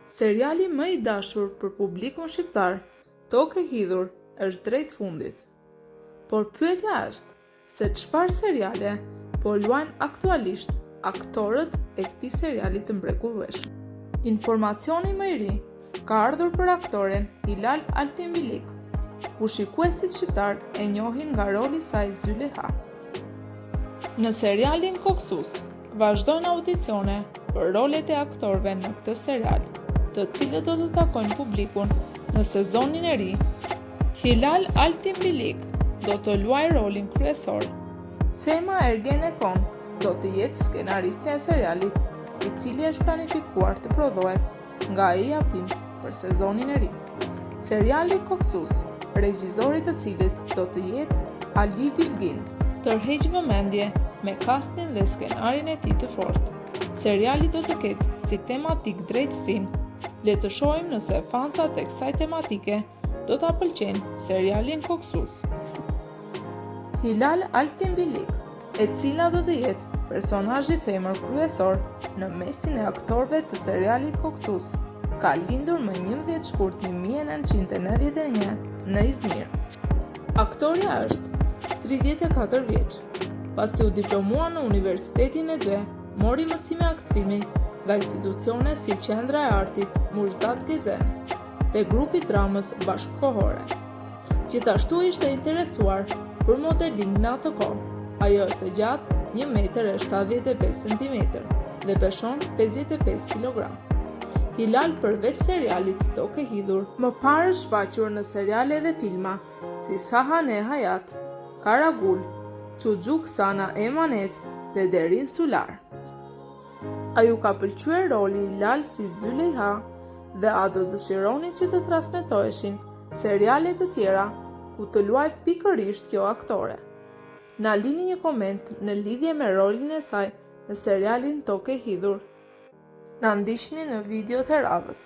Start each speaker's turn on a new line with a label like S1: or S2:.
S1: Seriali më i dashur për publikun shqiptar, Tokë e Hidhur, është drejt fundit. Por pyetja është se çfarë seriale po luajnë aktualisht aktorët e këtij seriali të mrekullueshëm. Informacioni më i ri ka ardhur për aktoren Hilal Altinbilik, ku shikuesit shqiptar e njohin nga roli i saj Zyleyha. Në serialin Koksus, vazhdojnë audicione për rolet e aktorëve në këtë serial, të cilët do të takojnë publikun në sezonin e ri. Hilal Altinbilik do të luajë rolin kryesor. Sema Ergenekon do të jetë skenaristja e serialit, i cili është planifikuar të prodhohet nga EAPIM për sezonin e ri. Seriali Koksus, regjizori i cilit do të jetë Ali Bilgin, tërheq vëmendje me castin dhe skenarin e tij të fortë. Seriali do të ketë si tematik drejtësinë. Le të shohim nëse fansat e kësaj tematike do ta pëlqejnë serialin Koksus. Hilal Altinbilik, e cila do të jetë personazhi femër kryesor në mesin e aktorëve të serialit Koksus, ka lindur më 11 shkurt 1991 në Izmir. Aktoria është 34 vjeç. Pasi u diplomua në Universitetin e Gje, mori mësime aktrimi nga institucione si Qendra e Artit Mujdat Gezen dhe grupi dramës bashkëkohore. Gjithashtu ishte interesuar për modeling në atë kohë. Ajo është e gjatë 1,75 cm dhe peshon 55 kg. Hilal përveç serialit Tokë e Hidhur, më parë është shfaqur në seriale dhe filma si Sahane Hayat, Karagul, Çuxhuk Sana Emanet dhe Derin Sular. A ju ka pëlqyer roli i Hilal si Zyleyha dhe a do dëshironi që të transmetoheshin seriale të tjera ku të luajë pikërisht kjo aktore? Na lini një koment në lidhje me rolin e saj në serialin Tokë e Hidhur. Na ndiqni në videot e radhës.